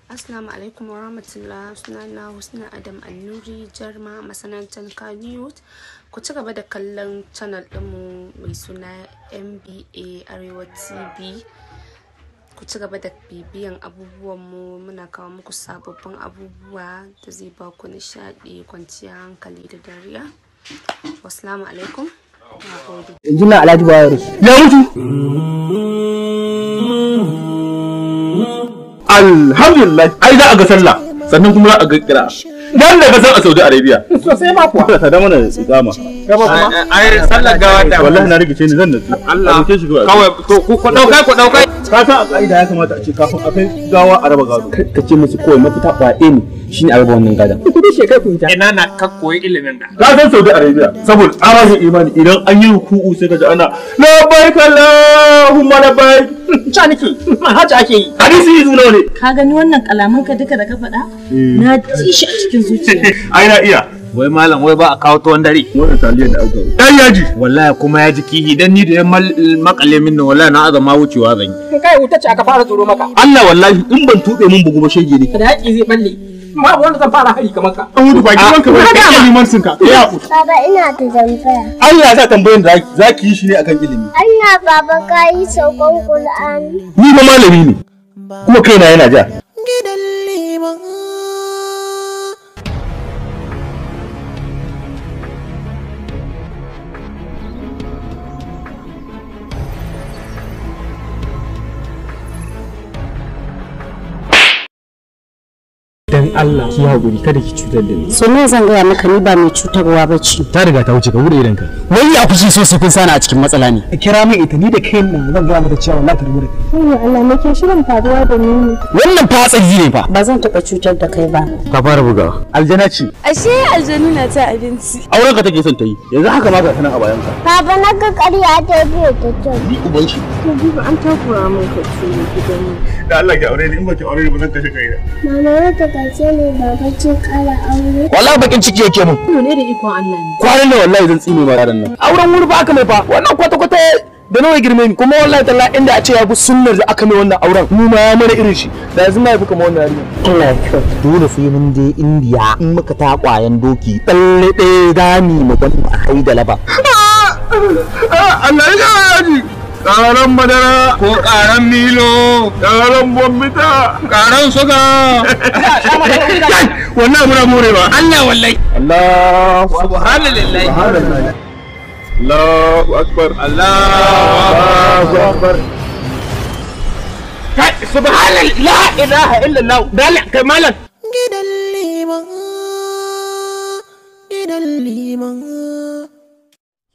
Assalamu alaikum warahmatullah. Sunana Husna Adam Annuri, Jarma, masana'antar Kannywood. Ku ci gaba da kallon channel ɗinmu mai suna MBA Arewa TV. Ku ci gaba da bibiyan abubuwanmu, muna kawo muku sababbin abubuwa da zai ba ku nishaɗi, kwanciyar hankali da dariya. Wassalamu alaikum. Yanzu na Alhaji Bayero ya mutu. Alhamdulillah, ai za a ga sallah sannan kuma za a ga kira. Dan daga san a Saudi Arabia. Sosai ma kuwa. Ta da mana tsigama. Gaba kuma. Ai sallar gawa da wallahi na rigice ni zan nutsu. Allah. Kawai ku daukai. Ka san a kaida ya kamata a ce kafin a kai gawa a raba gado. Ka ce musu kawai mafita ba ne shine a raba wannan gadan. Ku dai shekai ku ta. Ina na ka koyi ilimin da. Ka san Saudi Arabia saboda tsarin imani idan an yi ruku'u sai ka ji ana labbaik Allahumma labbaik. Ca nake hajji ake yi. Hadisi izu nawa ne? Ka gani wannan kalaman ka duka da ka faɗa? Na ji shi a cikin zuciya. Ai na iya. Wai malam wai ba a kawo tuwon dare. Wannan taliyar da aka yi. Dan yaji. Wallahi kuma ya ji kihi dan ni da yan makale min wallahi na azama wucewa zan yi. Kai wuta ce aka fara tsoro maka. Allah wallahi in ban tube mun bugu ba shege ne. Da haƙi zai balle. Babu wanda zan fara hari kamar ka. An wuce baki wanka ba ka liman sunka. Ya ku. Baba ina da tambaya. Allah ya sa tambayan da zaki yi shi ne akan ilimi. Allah baba kai saukan Qur'ani. Ni ba malami ne. Kuma kaina yana ja. Gidan liman. Dan Allah ki haƙuri kada ki cutar da ni. So me zan gaya maka ni ba mai cutarwa ba ce. Ta riga ta wuce ka bude idan ka. Wai ya kuce so sai kun sani a cikin matsala ne. Kira min ita ni da kai nan zan ga mata cewa wallahi ta rubuta. Ayyo Allah me ke shirin faruwa da ni ne? Wannan fatsari ne fa. Ba zan taɓa cutar da kai ba. Ka fara bugawa. Aljana ce. Ashe aljanu na ta abinci. Auren ka take son ta yi. Yanzu haka ma ga sanan a bayan ka. Baba na ga ƙarya ta biyo ta can. Ni uban shi. To bibi an takura min ka ce gidan mu. Da Allah ki aure ni in ba ki aure ni ba zan kashe kaina. Mama ta kace ne baba ce ƙara aure. Wallahi bakin ciki yake mun. Ne da ikon Allah ne. Kwanan nan wallahi zan tsine ma yaran nan. Auren wuri ba aka mai fa. Wannan kwata da nawa girme ni kuma wallahi talla inda a ce ya bi sunnar da aka mai wannan auren mu ma ya mana irin shi da yanzu ma ya fi kamar wannan yarinya. Allah ya kyau. Dole sai mun je Indiya in muka ta kwayan doki tsalle ɗaya dami mu ban a kai da laba. Allah ya yaji. Ƙaran madara ko ƙaran milo, ƙaran bombita, ƙaran suga. Wannan muna more ba. Allah wallahi. Allah subhanallahi. Allahu akbar. Allahu akbar. Kai subhanallahi la ilaha illallah. Dala kai malam. Gidan liman. Gidan liman.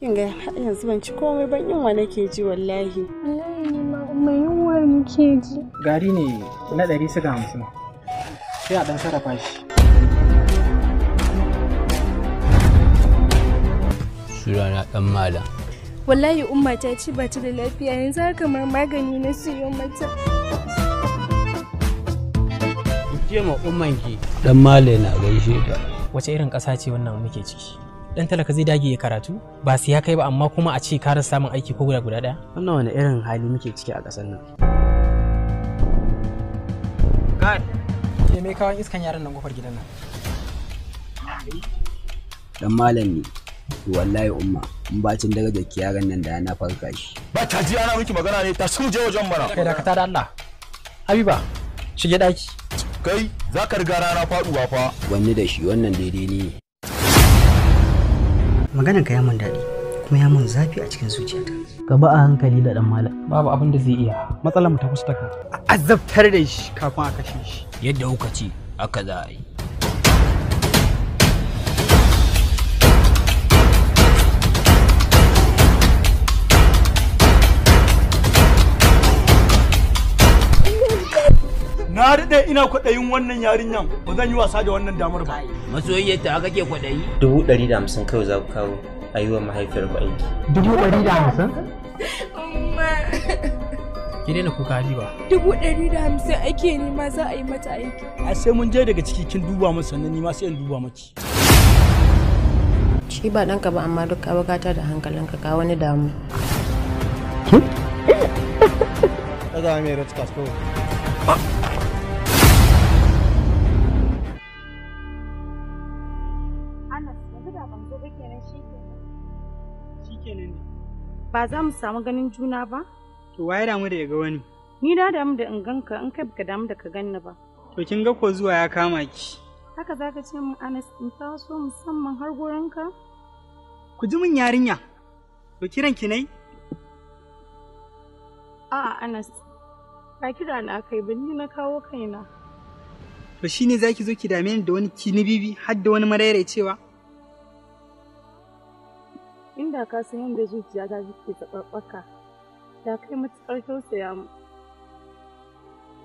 Kin ga yanzu ban ci komai ban yunwa nake ji wallahi. Wallahi ni ma umma yunwa nake ji. Gari ne na 150. Sai a dan sarrafa shi. Sunana dan malam. Wallahi umma ta ci ba ta da lafiya yanzu haka ma magani na siyo mata. Ce ma ummanki dan malam na gaishe ta. Wace irin ƙasa ce wannan muke ciki? Dan talaka zai dage ya karatu ba sai ya kai ba amma kuma a ce ka rasa samun aiki ko guda daya. Wannan wani irin hali muke ciki a ƙasar nan. Kai. Ke me kawan iskan yaran nan gofar gidan nan? Dan malam ne. Wallahi umma in bacin daga da kiyaran nan da na farka shi. Ba ta ji ana miki magana ne ta sun je wajen mana. Kai da ka tada Allah. Habiba shige daki. Kai za ka riga rana faduwa fa. Wanne da shi wannan daidai ne. Maganan ka ya mun daɗi kuma ya mun zafi a cikin zuciyata. Ka ba a hankali da dan malam. Babu abin da zai iya. Matsalar mu ta kusa taka. Azabtar da shi kafin a kashe shi. Yadda kuka ce haka za a yi. Na daɗe ina kwaɗayin wannan yarinyan ba zan yi wasa da wannan damar ba. Masoyiyarta aka ke kwaɗayi? 150 kawai za ku kawo a yi wa mahaifiyar ku aiki. 150? Umma. Ki daina kuka Habiba. 150 ake nema za a yi mata aiki. A sai mun je daga ciki kin duba min sannan ni ma sai in duba maki. Shi ba ɗanka ba amma duk ka bukata da hankalinka ka wani damu. Daga mai red card ko. kenan ne? Ba za mu samu ganin juna ba? To waye damu da ya ga wani? Ni na damu da in ganka, in kai baka damu da ka ganni ba. To kin ga ko zuwa ya kama ki. Haka za ka ce min Anas in taso musamman har gurinka? Ku ji min yarinya. To kiran ki nai? A'a Anas, ba kira na kai ba ni na kawo kaina. To shine zaki zo ki dame ni da wani kinibibi har da wani maraicewa? Inda ka san yadda zuciya ta take tsababbaka, da kai matuƙar tausaya mu.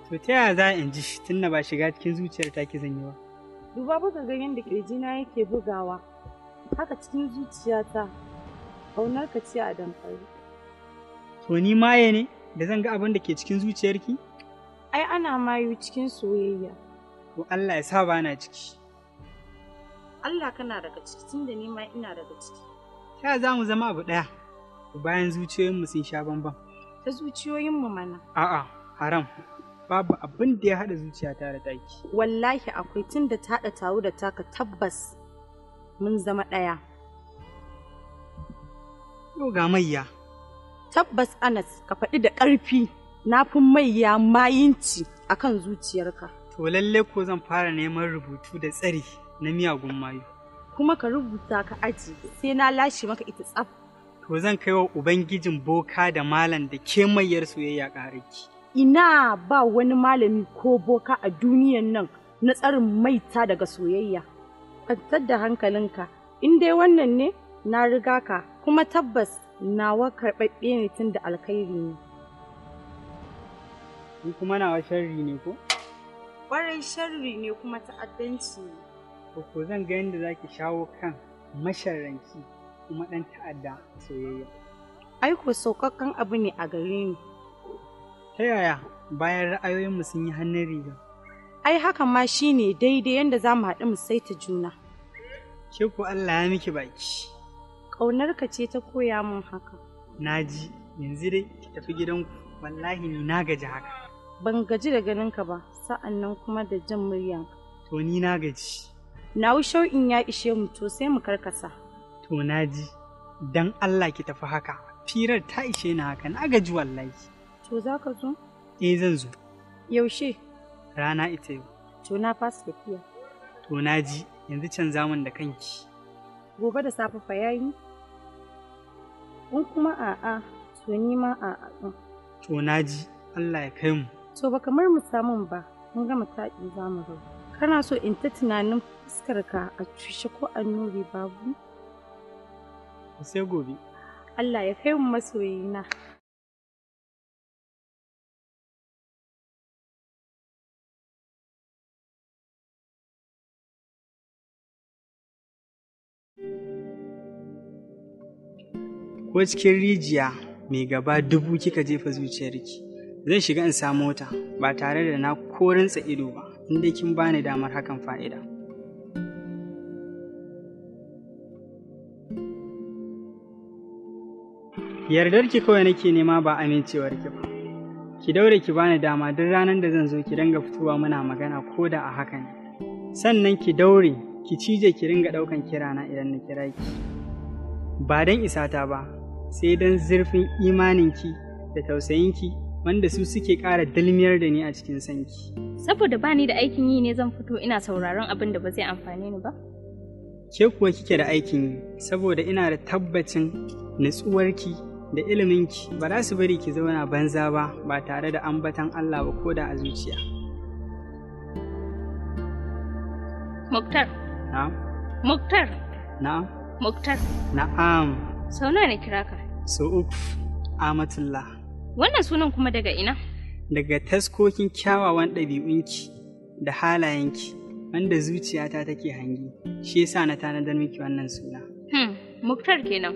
To ta yaya za in ji shi tunda ba shiga cikin zuciyar ta ki zanyi ba? Duba ba ka ga yadda ƙirjina yake bugawa, haka cikin zuciyata ƙaunar ka ce a damfari. To ni maye ne da zan ga abin da ke cikin zuciyarki? Ai ana mayu cikin soyayya. To Allah ya sa bana ciki. Allah kana daga ciki tunda ni ma ina daga ciki. Ta za mu zama abu ɗaya bayan zuciyoyinmu sun sha bamban. Ta zuciyoyinmu mana. A'a, haram. Babu abin da ya haɗa zuciyata da taki. Wallahi akwai tun da ta haɗa tawo da taka tabbas mun zama ɗaya. Yau ga mayya. Tabbas Anas ka faɗi da ƙarfi na fi mayya mayinci akan zuciyarka. To lalle ko zan fara neman rubutu da tsari na miyagun mayu. Kuma ka rubuta ka aji sai na lashe maka ita tsaf. To zan kai wa Ubangijin boka da malam da ke mayyar soyayya ƙararki. Ina ba wani malami ko boka a duniyan nan na tsarin maita daga soyayya. Kwantar da hankalinka, in dai wannan ne na riga ka kuma tabbas nawa karɓaɓɓe ne tun da alkhairi ne. Ni kuma nawa sharri ne ko? Ƙwarai sharri ne kuma ta'addanci ne. Ko zan ga yadda za ki shawo kan masharranci kuma ɗan ta'adda soyayya. Aiko sauƙaƙƙen abu ne a gare ni. Ta yaya bayan ra'ayoyinmu sun yi hannun riga? Ai haka ma shi ne daidai yadda za mu haɗu mu saita juna. Ke ko Allah ya miki baki. Ƙaunarka ce ta koya min haka. Na ji, yanzu dai ki tafi gidanku, wallahi ni na gaji haka. Ban gaji da ganinka ba, sa'an nan kuma da jin muryanka. To ni na gaji. Nawu shau'in ya ishe mu to sai mu karkasa. To na ji, don Allah ki tafi haka, firar ta ishe ni haka, na gaji wallahi. To za ka zo? Zan zo. Yaushe? Rana ita yau. To na fasa tafiya. To na ji, yanzu canza min da kanki. Gobe da safe fa yayi? In kuma a'a, to ni ma a'a ɗin. To na ji, Allah ya kai mu. To ba kamar mu samun ba, mun gama taɗi za mu zo. Kana so in ta tunanin fuskarka a cushe ko annuri babu? Sai gobe. Allah ya kai mu masoyina. Ko cikin rijiya mai gaba 1000 kika jefa zuciyarki, zan shiga in samu ta ba tare da na korinsa ido ba, inda kin bani damar hakan fa'ida. Yardarki kawai nake nema ba amincewarki ba. Ki daure ki bani dama duk ranar da zan zo ki dinga fitowa muna magana ko da a haka ne. Sannan ki daure ki cije ki ringa ɗaukan kirana idan na kira ki. Ba don isata ba, sai don zurfin imaninki da tausayinki wanda su suke ƙara dalmiyar da ni a cikin sanki. Saboda bani da aikin yi ne zan fito ina sauraron abin da ba zai amfane ni ba? Ke kuwa kike da aikin yi, saboda ina da tabbacin nutsuwarki da iliminki ba za su bari ki zauna banza ba tare da ambatan Allah ba ko da a zuciya. Muktar. Na'am. Muktar. Na'am. Muktar. Na'am. Sau nawa ne kira ka? Sau 3, Amatullah. Wannan sunan kuma daga ina? Daga taskokin kyawawan ɗabi'unki da halayenki wanda zuciyata take hangi, shi yasa na tanadar miki wannan suna. Muktar kenan.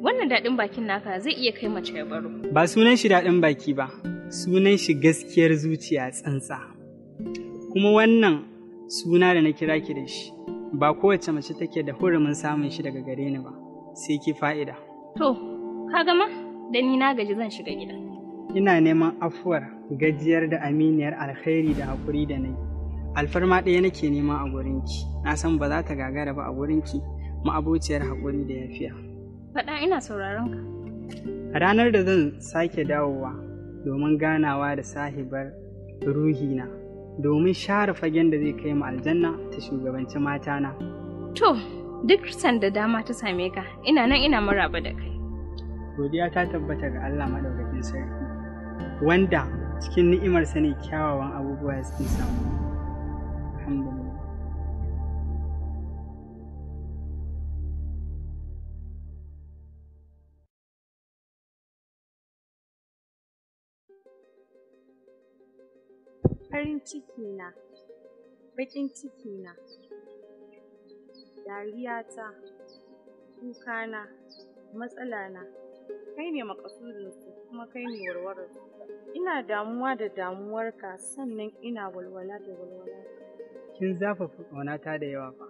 Wannan daɗin bakin naka zai iya kai mace ya baro. Ba sunan shi daɗin baki ba, sunan shi gaskiyar zuciya tsantsa. Kuma wannan suna da na kira ki da shi, ba kowace mace take da hurumin samun shi daga gare ni ba, sai ki fa'ida. To, ka gama? Da ni na gaji zan shiga gida. Ina neman afuwar gajiyar da aminiyar alkhairi da haƙuri da nayi. Alfarma ɗaya nake nema a gurinki, na san ba za ta gagara ba a gurinki, ma'abociyar haƙuri da yafiya. Faɗa ina sauraron ka. A ranar da zan sake dawowa domin ganawa da sahibar ruhina domin share fagen da zai kai mu aljanna ta shugabanci matana. To, duk sanda dama ta same ka, ina nan ina maraba da kai. Godiya ta tabbata ga Allah madaukakin sarki, wanda cikin ni'imarsa ne kyawawan abubuwa suke samu. Alhamdulillah. Farin ciki na, baƙin ciki na, dariyata, kukana, matsala na, kai ne makasudinsu kuma kai ne warwararsu. Ina damuwa da damuwarka sannan ina walwala da walwala. Kin zafafa ƙaunata da yawa fa.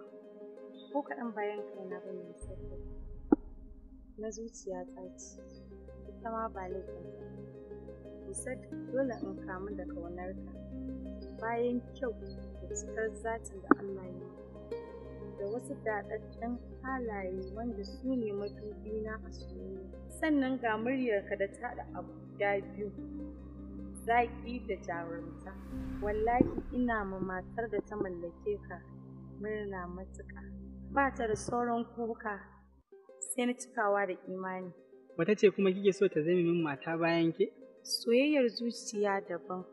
Ko kaɗan bayan kaina bane musamman. Na zuciya ce, ita ma ba laifin. Musad dole in kamu da ƙaunarka. Bayan kyau da cikar zatin da Allah ya da wasu daɗaɗɗen halaye wanda su ne madubina a soyayya. Sannan ga muryarka da ta da abu guda biyu, zaƙi da jarumta. Wallahi ina ma matar da ta mallake ka murna matuƙa. Ba ta da sauran kuka sai na cikawa da imani. Wata ce kuma kike so ta zame min mata bayan ke? Soyayyar zuciya daban,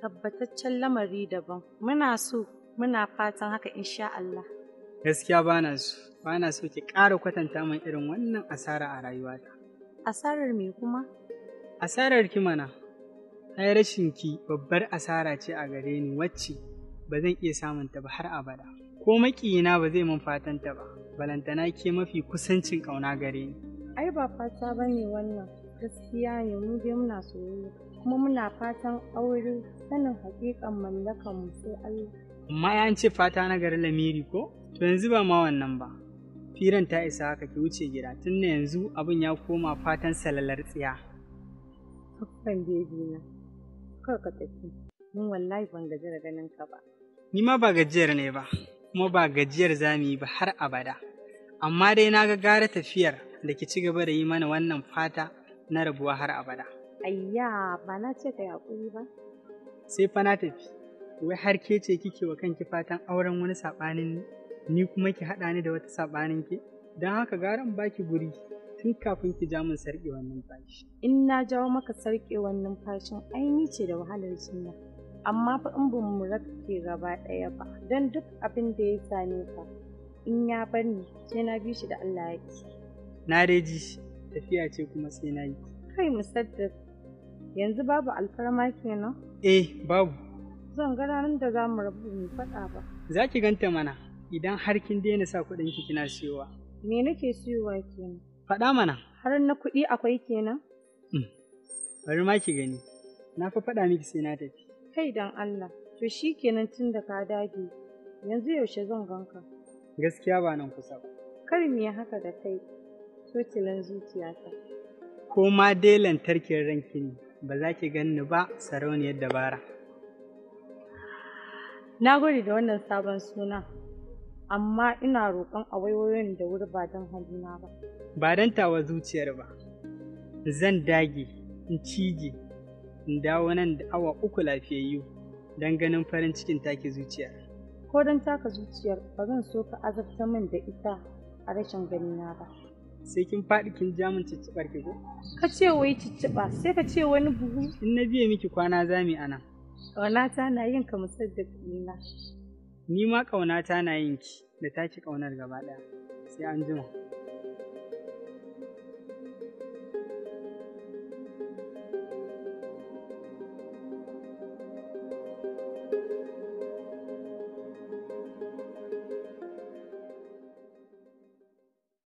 tabbataccen lamari daban. Muna fatan haka insha Allah. Gaskiya bana so ki ƙara kwatanta min irin wannan asara a rayuwata. Asarar me kuma? Asarar ki mana. Ai rashin ki babbar asara ce a gare ni wacce ba zan iya samun ta ba har abada. Ko maƙiyina ba zai mun fatan ta ba. Balantana ke mafi kusancin ƙauna gare ni. Ai ba fata bane wannan. Gaskiya ne mu dai muna soyayya kuma muna fatan aure sanin hakikan mallakan mu sai Allah. Amma ya ce fata na gari lamiri ko? To yanzu ba ma wannan ba. Firan ta isa haka ki wuce gida tun da yanzu abin ya koma fatan salalar tsiya. Hakan bebi na. Kar ka tafi. Mun wallahi ban gaji da ganin ka ba. Ni ma ba gajiyar ne ba, kuma ba gajiyar zamu yi ba har abada. Amma dai na ga gara tafiyar da ki ci gaba da yi mana wannan fata na rabuwa har abada. Ayya, ba na ce ka yaƙuri ba? Sai fa na tafi, wai har ke ce kike wa kanki fatan auren wani saɓanin ni kuma ki haɗa ni da wata saɓanin ki? Don haka gara in baki guri tun kafin ki ja min sarƙewar numfashi. In na jawo maka sarƙewar numfashin ai ni ce da wahalar jinya. Amma fa in ba mu rake gaba ɗaya ba, don duk abin da ya same ka in ya bar ni sai na bi shi da Allah ya ki. Na dai ji shi. Tafiya ce kuma sai na yi. Kai Musaddad, yanzu babu alfarma kenan? Babu. Zan ga ranar da za mu rabu mu faɗa ba. Za ki ganta mana idan har kin daina sa kuɗin ki kina siyowa. Me nake siyowa kenan? Faɗa mana. Har na kuɗi akwai kenan? Bari ma ki gani. Na fa faɗa miki sai na tafi. Kai dan Allah, to shi kenan tun da ka dage. Yanzu yaushe zan ganka? Gaskiya ba nan kusa ba. Kar me haka da kai. Tocilan zuciyata. Ko ma dai lantarkin ranki ne, ba za ki ganni ba sarauniyar dabara. Na gode da wannan sabon suna, amma ina roƙon a waiwayoyin da wuri ba don halina ba. Ba don tawa zuciyar ba, zan dage, in cije, in dawo nan da awa 3 lafiyayyu don ganin farin cikin take zuciyar. Ko don taka zuciyar ba zan so ka azabta min da ita a rashin ganina ba. Sai kin faɗi kin ja min cicciɓar ki ko? Ka ce wai cicciɓa, sai ka ce wani buhu. In na biye miki kwana zami ana. Ƙaunata na yin ka Musaddad ɗina. Ni ma ƙaunata na yin ki da taki ƙaunar gaba ɗaya. Sai an jima.